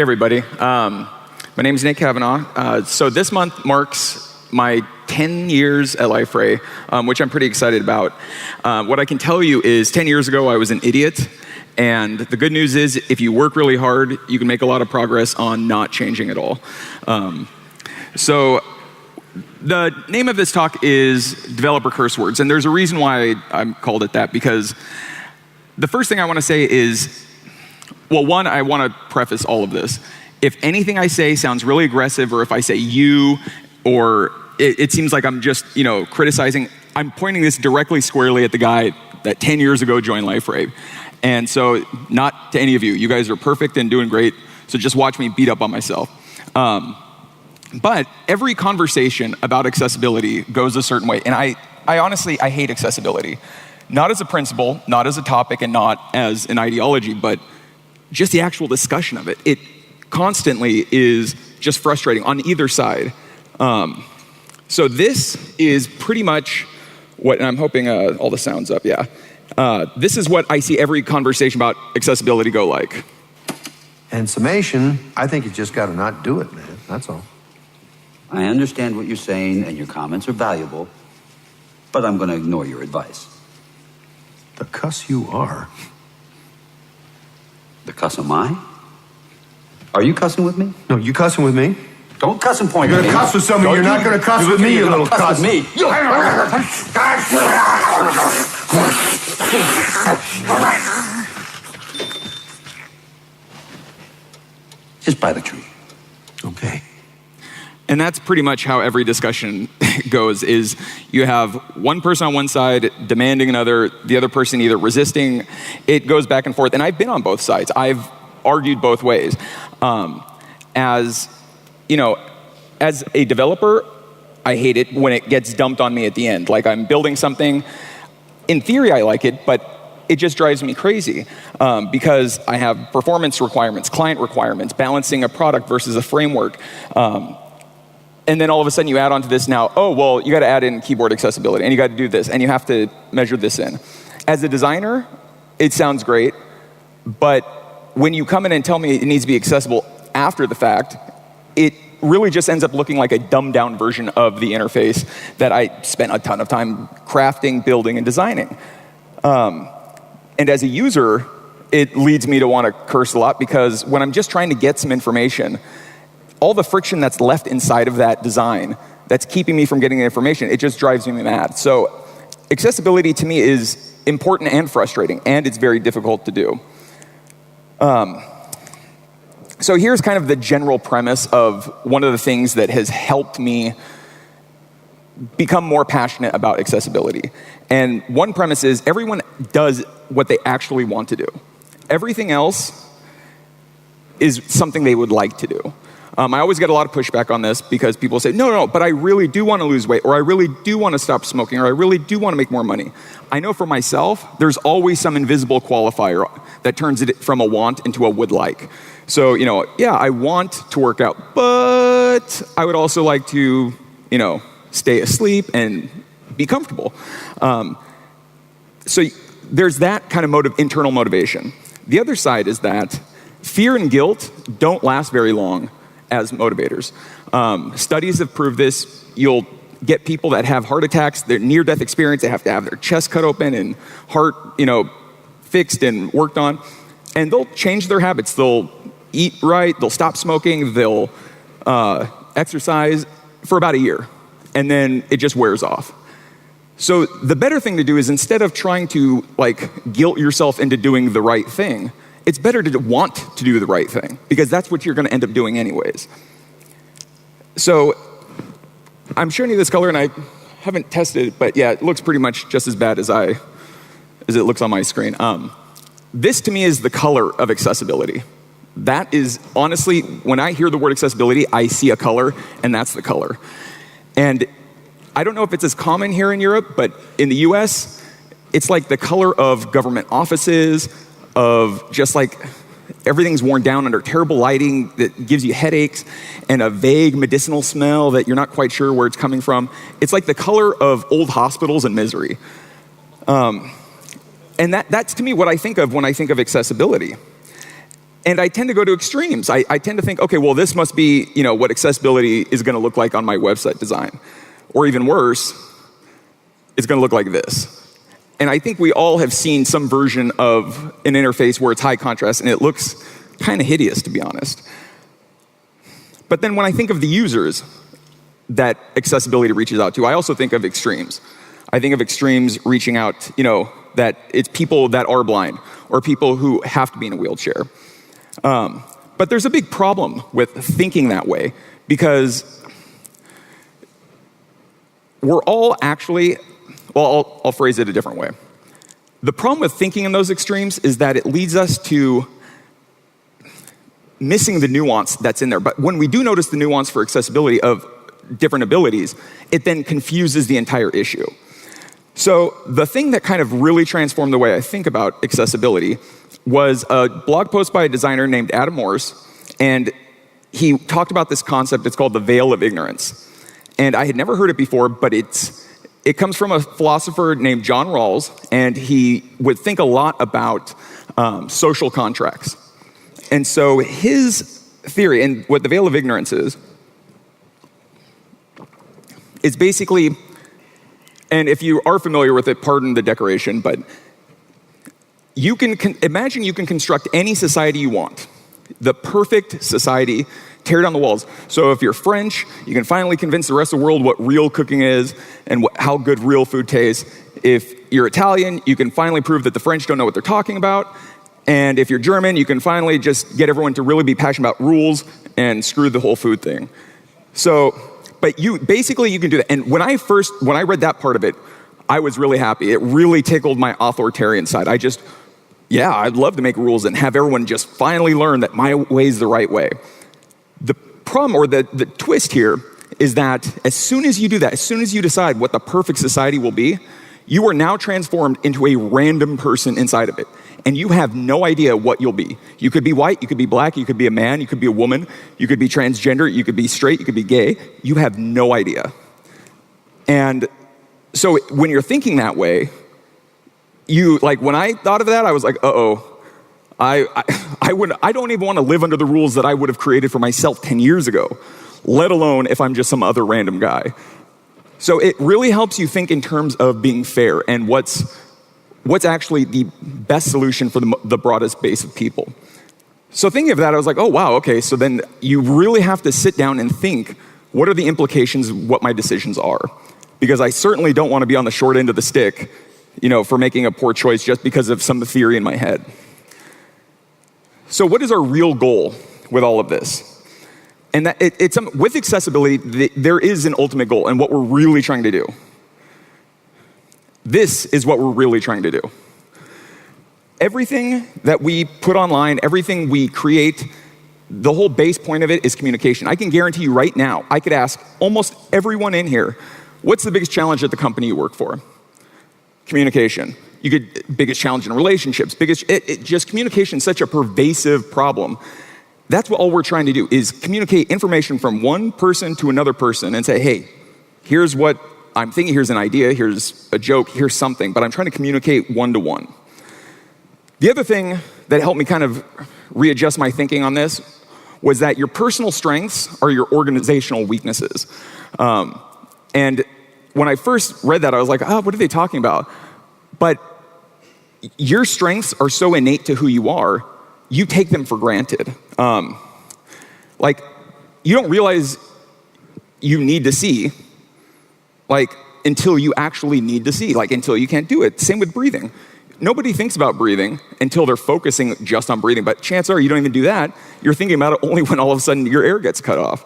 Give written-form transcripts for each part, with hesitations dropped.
Hey everybody, my name is Cavanaugh. So this month marks my 10 years at Liferay, which I'm pretty excited about. What I can tell you is 10 years ago I was an idiot, and the good news is if you work really hard, you can make a lot of progress on not changing at all. So the name of this talk is Developer Curse Words, and there's a reason why I called it that, because the first thing I want to say is, well, one, I want to preface all of this. If anything I say sounds really aggressive, or if I say you, or it seems like I'm just, criticizing, I'm pointing this directly squarely at the guy that 10 years ago joined Liferay. And so, not to any of you. You guys are perfect and doing great, so just watch me beat up on myself. But every conversation about accessibility goes a certain way. And I honestly hate accessibility. Not as a principle, not as a topic, and not as an ideology, but just the actual discussion of it. It constantly is just frustrating on either side. So this is pretty much what, and I'm hoping all the sound's up, yeah. This is what I see every conversation about accessibility go like. And summation, I think you just gotta not do it, man, that's all. I understand what you're saying, and your comments are valuable, but I'm gonna ignore your advice. The cuss you are. The cuss am I? Are you cussing with me? No, you cussing with me? Don't cuss and point You're at me. gonna cuss with somebody, you're not gonna cuss with me, you little cuss. Me. Just by the tree. Okay. And that's pretty much how every discussion goes, is you have one person on one side demanding another, the other person either resisting. It goes back and forth, and I've been on both sides. I've argued both ways. As a developer, I hate it when it gets dumped on me at the end. Like, I'm building something, in theory I like it, but it just drives me crazy because I have performance requirements, client requirements, balancing a product versus a framework. And then all of a sudden you add on to this now, oh, well, you got to add in keyboard accessibility, and you got to do this, and you have to measure this in. As a designer, it sounds great, but when you come in and tell me it needs to be accessible after the fact, it really just ends up looking like a dumbed down version of the interface that I spent a ton of time crafting, building, and designing. And as a user, it leads me to want to curse a lot, because when I'm just trying to get some information, all the friction that's left inside of that design that's keeping me from getting the information, it just drives me mad. So accessibility to me is important and frustrating, and it's very difficult to do. So here's kind of the general premise of one of the things that has helped me become more passionate about accessibility. And one premise is everyone does what they actually want to do. Everything else is something they would like to do. I always get a lot of pushback on this because people say, no, but I really do want to lose weight, or I really do want to stop smoking, or I really do want to make more money. I know for myself, there's always some invisible qualifier that turns it from a want into a would like. So, yeah, I want to work out, but I would also like to, stay asleep and be comfortable. So there's that kind of internal motivation. The other side is that fear and guilt don't last very long as motivators. Studies have proved this. You'll get people that have heart attacks, their near-death experience, they have to have their chest cut open and heart, fixed and worked on, and they'll change their habits. They'll eat right, they'll stop smoking, they'll exercise for about a year, and then it just wears off. So the better thing to do is, instead of trying to guilt yourself into doing the right thing, it's better to want to do the right thing, because that's what you're going to end up doing anyways. So I'm showing you this color, and I haven't tested it, but yeah, it looks pretty much just as bad as it looks on my screen. This to me is the color of accessibility. That is, honestly, when I hear the word accessibility, I see a color, and that's the color. And I don't know if it's as common here in Europe, but in the US, it's like the color of government offices, of just everything's worn down under terrible lighting that gives you headaches, and a vague medicinal smell that you're not quite sure where it's coming from. It's like the color of old hospitals and misery. And that's to me what I think of when I think of accessibility. And I tend to go to extremes. I tend to think, okay, well, this must be, what accessibility is going to look like on my website design. Or even worse, it's going to look like this. And I think we all have seen some version of an interface where it's high contrast, and it looks kind of hideous, to be honest. But then when I think of the users that accessibility reaches out to, I also think of extremes. I think of extremes reaching out, that it's people that are blind or people who have to be in a wheelchair. But there's a big problem with thinking that way, because we're all actually, well, I'll phrase it a different way. The problem with thinking in those extremes is that it leads us to missing the nuance that's in there. But when we do notice the nuance for accessibility of different abilities, it then confuses the entire issue. So the thing that kind of really transformed the way I think about accessibility was a blog post by a designer named Adam Morse, and he talked about this concept. It's called the veil of ignorance. And I had never heard it before, but it comes from a philosopher named John Rawls, and he would think a lot about social contracts. And so his theory, and what the veil of ignorance is basically, and if you are familiar with it, pardon the decoration, but you can imagine you can construct any society you want. The perfect society, tear down the walls. So if you're French, you can finally convince the rest of the world what real cooking is and how good real food tastes. If you're Italian, you can finally prove that the French don't know what they're talking about. And if you're German, you can finally just get everyone to really be passionate about rules and screw the whole food thing. So, but you can do that. And when I read that part of it, I was really happy. It really tickled my authoritarian side. I'd love to make rules and have everyone just finally learn that my way is the right way. The problem, or the twist here, is that as soon as you do that, as soon as you decide what the perfect society will be, you are now transformed into a random person inside of it. And you have no idea what you'll be. You could be white, you could be black, you could be a man, you could be a woman, you could be transgender, you could be straight, you could be gay. You have no idea. And so when you're thinking that way, when I thought of that, I was like, I don't even want to live under the rules that I would have created for myself 10 years ago, let alone if I'm just some other random guy. So it really helps you think in terms of being fair and what's actually the best solution for the broadest base of people. So thinking of that, I was like, oh, wow, okay, so then you really have to sit down and think, what are the implications of what my decisions are? Because I certainly don't want to be on the short end of the stick, for making a poor choice just because of some theory in my head. So what is our real goal with all of this? And that with accessibility, there is an ultimate goal, and what we're really trying to do. This is what we're really trying to do. Everything that we put online, everything we create, the whole base point of it is communication. I can guarantee you right now, I could ask almost everyone in here, what's the biggest challenge at the company you work for? Communication. Biggest challenge in relationships, just communication is such a pervasive problem. That's what all we're trying to do, is communicate information from one person to another person and say, hey, here's what I'm thinking, here's an idea, here's a joke, here's something, but I'm trying to communicate one-to-one. The other thing that helped me kind of readjust my thinking on this was that your personal strengths are your organizational weaknesses. And when I first read that, I was like, what are they talking about? But your strengths are so innate to who you are, you take them for granted. You don't realize you need to see, until you actually need to see, until you can't do it. Same with breathing. Nobody thinks about breathing until they're focusing just on breathing, but chances are you don't even do that. You're thinking about it only when all of a sudden your air gets cut off.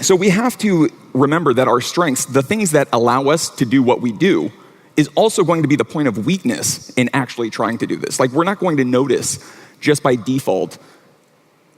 So we have to remember that our strengths, the things that allow us to do what we do, is also going to be the point of weakness in actually trying to do this. We're not going to notice just by default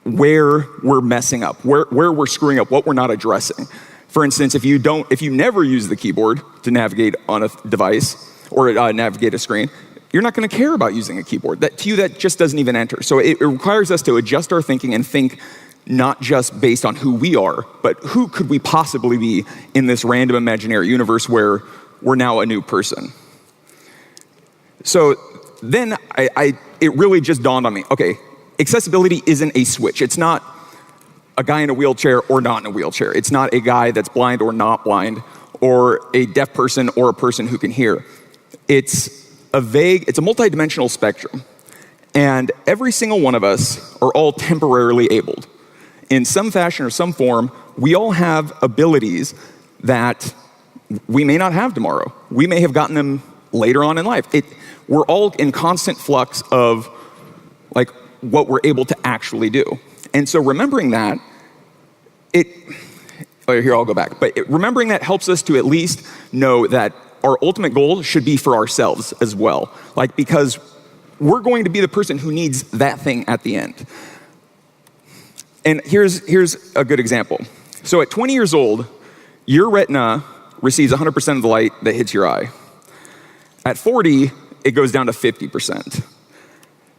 where we're messing up, where we're screwing up, what we're not addressing. For instance, if you never use the keyboard to navigate on a device or navigate a screen, you're not going to care about using a keyboard. That just doesn't even enter. So it requires us to adjust our thinking and think not just based on who we are, but who could we possibly be in this random imaginary universe where we're now a new person. So then it really just dawned on me, okay, accessibility isn't a switch. It's not a guy in a wheelchair or not in a wheelchair. It's not a guy that's blind or not blind, or a deaf person or a person who can hear. It's a multidimensional spectrum. And every single one of us are all temporarily abled. In some fashion or some form, we all have abilities that we may not have tomorrow. We may have gotten them later on in life. We're all in constant flux of like what we're able to actually do. And so remembering that, here I'll go back. But remembering that helps us to at least know that our ultimate goal should be for ourselves as well. Like, because we're going to be the person who needs that thing at the end. And here's a good example. So at 20 years old, your retina receives 100% of the light that hits your eye. At 40, it goes down to 50%.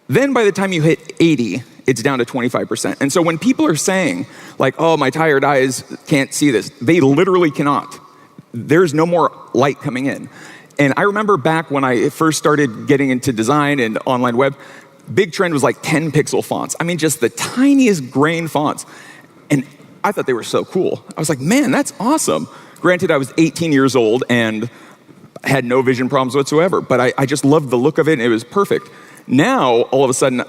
Then by the time you hit 80, it's down to 25%. And so when people are saying, like, oh, my tired eyes can't see this, they literally cannot. There's no more light coming in. And I remember back when I first started getting into design and online web, big trend was like 10 pixel fonts. I mean, just the tiniest grain fonts. And I thought they were so cool. I was like, man, that's awesome. Granted, I was 18 years old and had no vision problems whatsoever, but I just loved the look of it and it was perfect. Now, all of a sudden,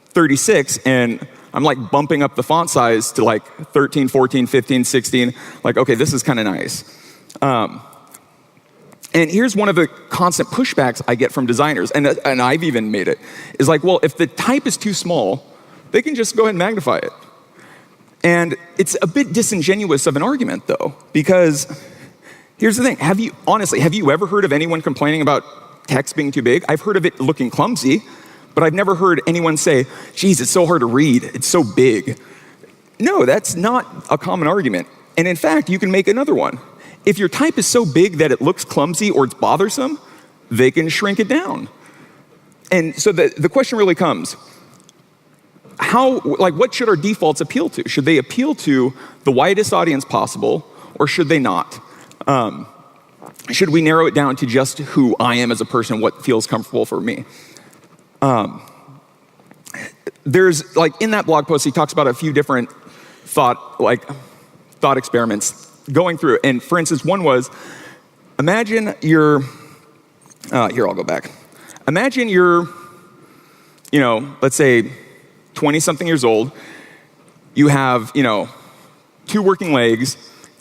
36, and I'm like bumping up the font size to like 13, 14, 15, 16. Like, okay, this is kind of nice. And here's one of the constant pushbacks I get from designers, and I've even made it, is like, well, if the type is too small, they can just go ahead and magnify it. And it's a bit disingenuous of an argument, though, because here's the thing. Have you ever heard of anyone complaining about text being too big? I've heard of it looking clumsy, but I've never heard anyone say, geez, it's so hard to read, it's so big. No, that's not a common argument. And in fact, you can make another one. If your type is so big that it looks clumsy or it's bothersome, they can shrink it down. And so the question really comes, what should our defaults appeal to? Should they appeal to the widest audience possible, or should they not? Should we narrow it down to just who I am as a person, what feels comfortable for me? There's, like, in that blog post, he talks about a few different thought experiments going through. And for instance, one was, imagine here I'll go back. Imagine you're, let's say 20-something years old. You have, 2 working legs.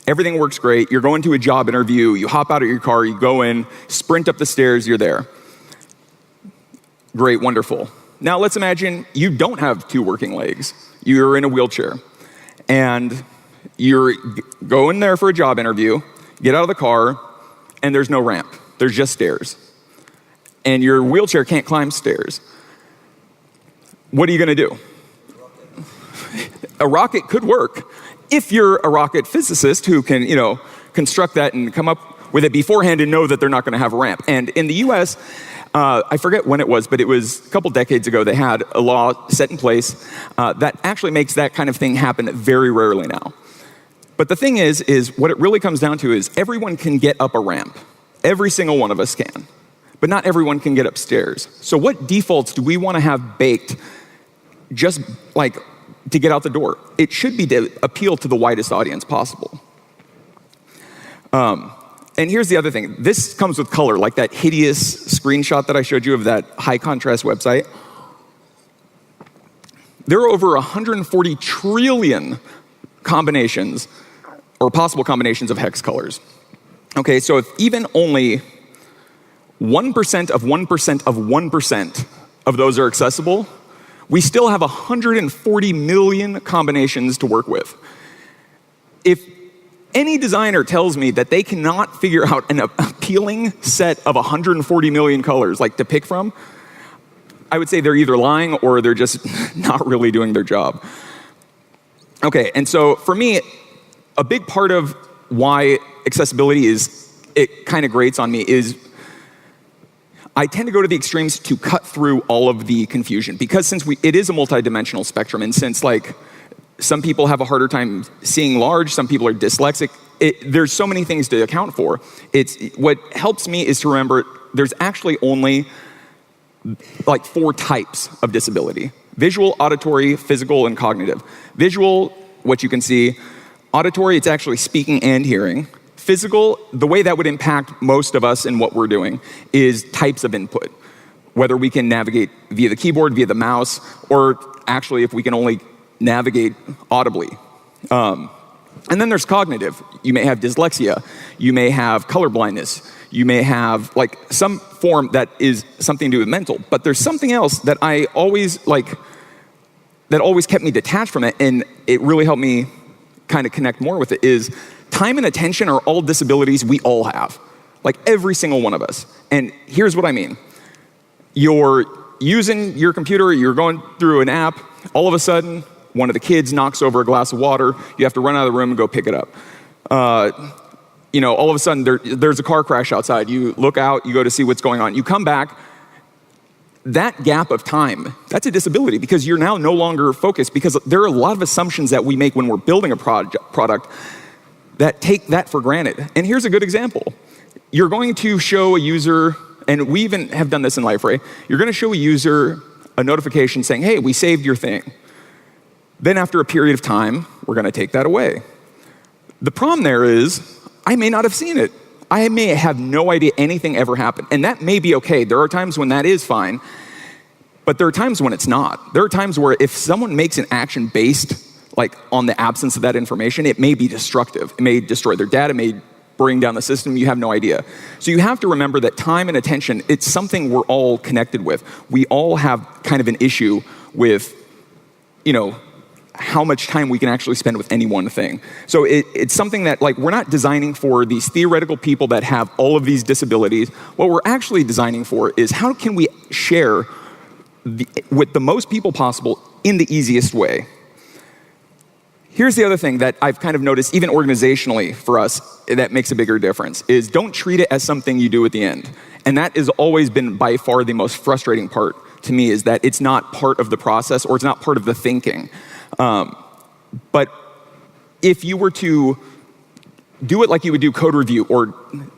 Everything works great. You're going to a job interview. You hop out of your car. You go in, sprint up the stairs. You're there. Great, wonderful. Now let's imagine you don't have 2 working legs. You're in a wheelchair. And you're going there for a job interview, get out of the car, and there's no ramp. There's just stairs. And your wheelchair can't climb stairs. What are you going to do? A rocket could work if you're a rocket physicist who can, construct that and come up with it beforehand and know that they're not going to have a ramp. And in the US, I forget when it was, but it was a couple decades ago, they had a law set in place that actually makes that kind of thing happen very rarely now. But the thing is what it really comes down to is everyone can get up a ramp. Every single one of us can. But not everyone can get upstairs. So what defaults do we want to have baked just like to get out the door? It should be to appeal to the widest audience possible. And here's the other thing. This comes with color, like that hideous screenshot that I showed you of that high contrast website. There are over 140 trillion combinations or possible combinations of hex colors. Okay, so if even only 1% of 1% of 1% of those are accessible, we still have 140 million combinations to work with. If any designer tells me that they cannot figure out an appealing set of 140 million colors, like to pick from, I would say they're either lying or they're just not really doing their job. Okay, and so for me, a big part of why accessibility it kind of grates on me is I tend to go to the extremes to cut through all of the confusion, because since it is a multidimensional spectrum, and since like some people have a harder time seeing large, some people are dyslexic, there's so many things to account for. What helps me is to remember there's actually only like 4 types of disability: visual, auditory, physical, and cognitive. Visual, what you can see. Auditory, it's actually speaking and hearing. Physical, the way that would impact most of us in what we're doing is types of input. Whether we can navigate via the keyboard, via the mouse, or actually if we can only navigate audibly. And then there's cognitive. You may have dyslexia. You may have color blindness. You may have like some form that is something to do with mental. But there's something else that I always like, that always kept me detached from it, and it really helped me kind of connect more with it, is time and attention are all disabilities we all have. Like every single one of us. And here's what I mean. You're using your computer, you're going through an app, all of a sudden, one of the kids knocks over a glass of water, you have to run out of the room and go pick it up. All of a sudden, there's a car crash outside. You look out, you go to see what's going on. You come back. That gap of time, that's a disability because you're now no longer focused, because there are a lot of assumptions that we make when we're building a product that take that for granted. And here's a good example. You're going to show a user, and we even have done this in Liferay, you're going to show a user a notification saying, hey, we saved your thing. Then after a period of time, we're going to take that away. The problem there is, I may not have seen it. I may have no idea anything ever happened. And that may be okay. There are times when that is fine. But there are times when it's not. There are times where if someone makes an action based like on the absence of that information, it may be destructive. It may destroy their data, it may bring down the system. You have no idea. So you have to remember that time and attention, it's something we're all connected with. We all have kind of an issue with, how much time we can actually spend with any one thing. So it's something that like we're not designing for these theoretical people that have all of these disabilities. What we're actually designing for is how can we share with the most people possible in the easiest way. Here's the other thing that I've kind of noticed, even organizationally for us, that makes a bigger difference, is don't treat it as something you do at the end. And that has always been by far the most frustrating part to me, is that it's not part of the process or it's not part of the thinking. But if you were to do it like you would do code review or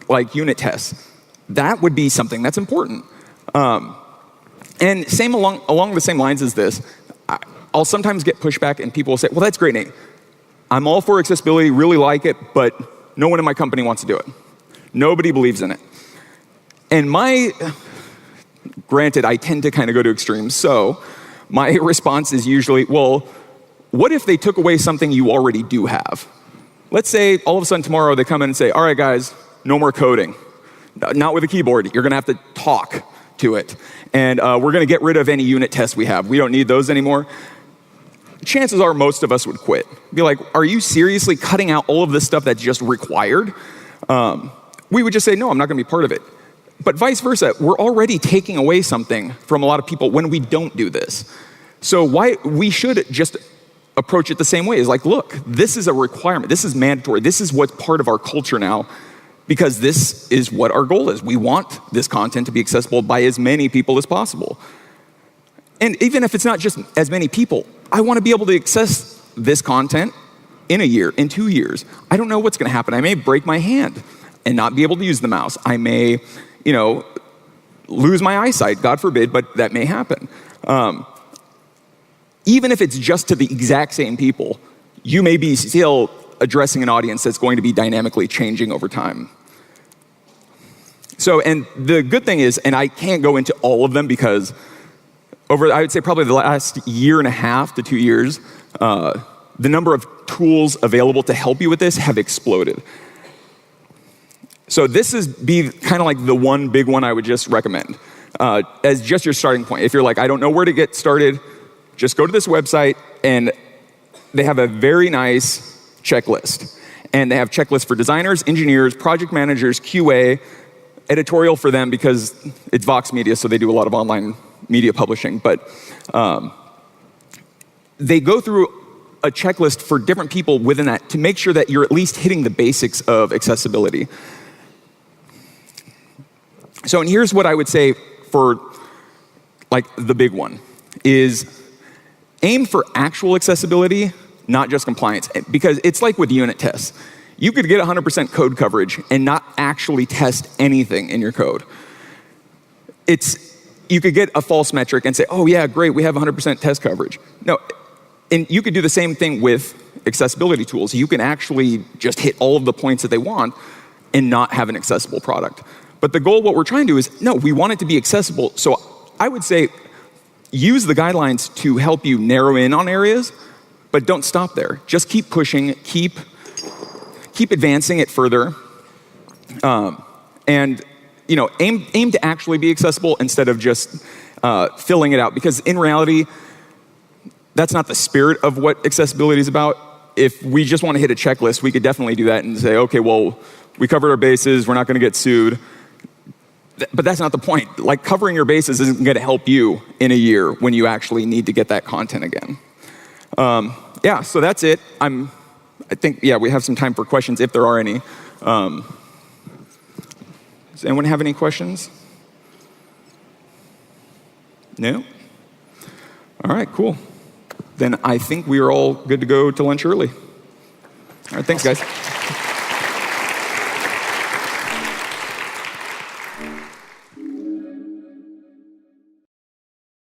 like unit tests, that would be something that's important. And same along the same lines as this, I'll sometimes get pushback and people will say, well, that's great, Nate. I'm all for accessibility, really like it, but no one in my company wants to do it. Nobody believes in it. And granted, I tend to kind of go to extremes, so my response is usually, well, what if they took away something you already do have? Let's say all of a sudden tomorrow they come in and say, all right, guys, no more coding. Not with a keyboard. You're going to have to talk to it. And we're going to get rid of any unit tests we have. We don't need those anymore. Chances are most of us would quit. Be like, are you seriously cutting out all of this stuff that's just required? We would just say, no, I'm not going to be part of it. But vice versa, we're already taking away something from a lot of people when we don't do this. So we should just approach it the same way. It's like, look, this is a requirement. This is mandatory. This is what's part of our culture now, because this is what our goal is. We want this content to be accessible by as many people as possible. And even if it's not just as many people, I want to be able to access this content in a year, in 2 years. I don't know what's going to happen. I may break my hand and not be able to use the mouse. I may, lose my eyesight, God forbid, but that may happen. Even if it's just to the exact same people, you may be still addressing an audience that's going to be dynamically changing over time. So, and the good thing is, and I can't go into all of them because I would say probably the last year and a half to 2 years, the number of tools available to help you with this have exploded. So this is kind of like the one big one I would just recommend as just your starting point. If you're like, I don't know where to get started, just go to this website, and they have a very nice checklist. And they have checklists for designers, engineers, project managers, QA, editorial for them because it's Vox Media, so they do a lot of online media publishing. But they go through a checklist for different people within that to make sure that you're at least hitting the basics of accessibility. So, and here's what I would say for like the big one is aim for actual accessibility, not just compliance. Because it's like with unit tests. You could get 100% code coverage and not actually test anything in your code. you could get a false metric and say, oh yeah, great, we have 100% test coverage. No, and you could do the same thing with accessibility tools. You can actually just hit all of the points that they want and not have an accessible product. But the goal, what we're trying to do is, no, we want it to be accessible. So I would say use the guidelines to help you narrow in on areas, but don't stop there. Just keep pushing, keep advancing it further, and aim to actually be accessible instead of just filling it out. Because in reality, that's not the spirit of what accessibility is about. If we just want to hit a checklist, we could definitely do that and say, okay, well, we covered our bases, we're not going to get sued. But that's not the point. Like, covering your bases isn't going to help you in a year when you actually need to get that content again. Yeah, so that's it. I think, yeah, we have some time for questions if there are any. Does anyone have any questions? No? All right, cool. Then I think we are all good to go to lunch early. All right, thanks, guys.